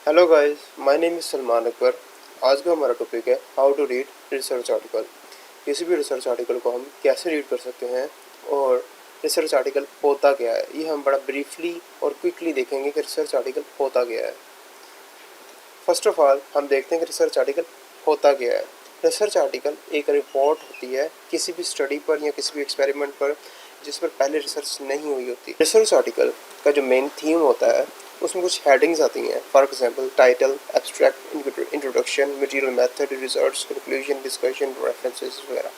Hello guys, my name is Salman Akbar. आज का हमारा टॉपिक है how to read research article. किसी भी रिसर्च आर्टिकल को हम कैसे रीड कर सकते हैं और रिसर्च आर्टिकल होता क्या है, ये हम बड़ा ब्रीफली और क्विकली देखेंगे कि रिसर्च आर्टिकल होता क्या है। फर्स्ट ऑफ ऑल हम देखते हैं कि रिसर्च आर्टिकल होता क्या है। रिसर्च आर्टिकल एक रिपोर्ट होती है किसी भी स्टडी पर या किसी भी एक्सपेरिमेंट पर जिस पर पहले रिसर्च नहीं हुई होती। रिसर्च आर्टिकल का जो मेन थीम होता है उसमें कुछ हेडिंग्स आती हैं। For example title, abstract, introduction, material, method, results, conclusion, discussion, references वगैरह।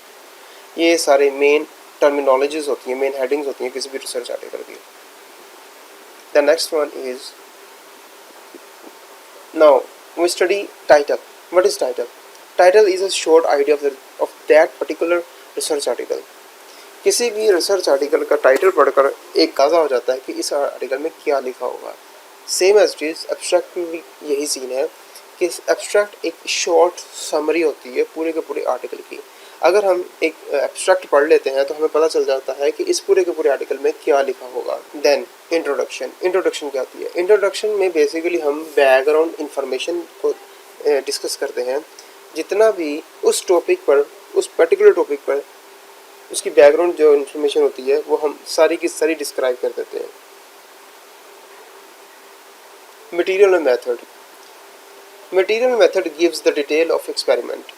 ये सारे मेन टर्मिनोलॉजीज होती हैं, मेन हेडिंग्स होती हैं किसी भी रिसर्च आर्टिकल की। The next one is now we study title. What is title? Title is a short idea of that particular research article. किसी भी रिसर्च आर्टिकल का टाइटल पढ़कर एक अंदाजा हो जाता है कि इस आर्टिकल में क्या लिखा होगा। Same as it is abstract में भी यही सीन है कि एब्स्ट्रैक्ट एक शॉर्ट समरी होती है पूरे के पूरे आर्टिकल की। अगर हम एक एब्स्ट्रैक्ट पढ़ लेते हैं तो हमें पता चल जाता है कि इस पूरे के पूरे आर्टिकल में क्या लिखा होगा। देन इंट्रोडक्शन क्या होती है? इंट्रोडक्शन में बेसिकली हम बैकग्राउंड इंफॉर्मेशन को डिस्कस करते हैं। जितना भी उस टॉपिक पर, उस पर्टिकुलर टॉपिक पर उसकी बैकग्राउंड जो इन्फॉर्मेशन होती है वो हम सारी की सारी डिस्क्राइब कर देते हैं। Material and method. Material method gives the detail of experiment.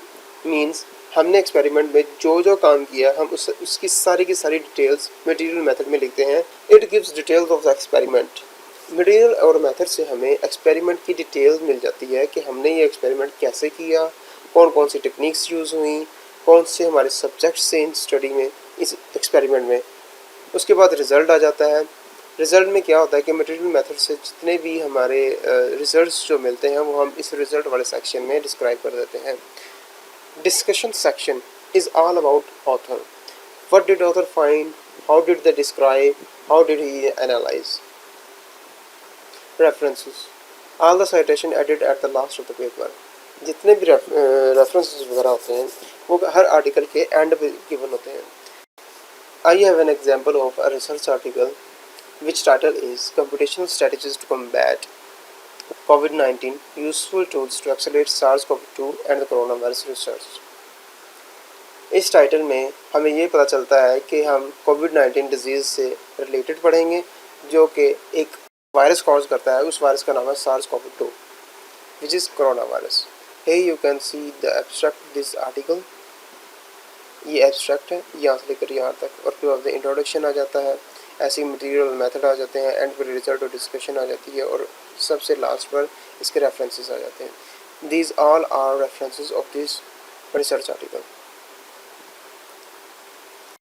Means हमने एक्सपेरिमेंट में जो जो काम किया हम उसकी सारी की सारी डिटेल्स मटेरियल मेथड में लिखते हैं। It gives details of the experiment. Material और मेथड से हमें एक्सपेरिमेंट की डिटेल्स मिल जाती है कि हमने ये एक्सपेरिमेंट कैसे किया, कौन कौन सी टेक्निक्स यूज़ हुई, कौन से हमारे सब्जेक्ट्स से इन स्टडी में, इस एक्सपेरिमेंट में। उसके बाद रिज़ल्ट आ जाता है। रिज़ल्ट में क्या होता है कि मटेरियल मेथड से जितने भी हमारे रिजल्ट्स जो मिलते हैं वो हम इस रिज़ल्ट वाले सेक्शन में डिस्क्राइब कर देते हैं। Discussion section is all about author. What did author find? How did they describe? How did he analyze? References. All the citation added at the last of the paper. जितने भी references वगैरह होते हैं वो हर article के and पे given होते हैं। I have an example of a research article which title is Computational Strategies to Combat COVID-19 Useful Tools to Accelerate SARS-CoV-2 and the Coronavirus Research। इस टाइटल में हमें ये पता चलता है कि हम कोविड-19 डिजीज़ से रिलेटेड पढ़ेंगे जो कि एक वायरस कॉज करता है। उस वायरस का नाम है SARS-CoV-2 which is coronavirus. Hey you can see the abstract this article. ये एब्स्ट्रैक्ट है यहाँ से लेकर यहाँ तक, और फिर बाद इंट्रोडक्शन आ जाता है, ऐसे मटेरियल मेथड आ जाते हैं, एंड पर रिजल्ट और डिस्कशन आ जाती है, और सबसे लास्ट पर इसके रेफरेंसेस आ जाते हैं। These all are references of this research article.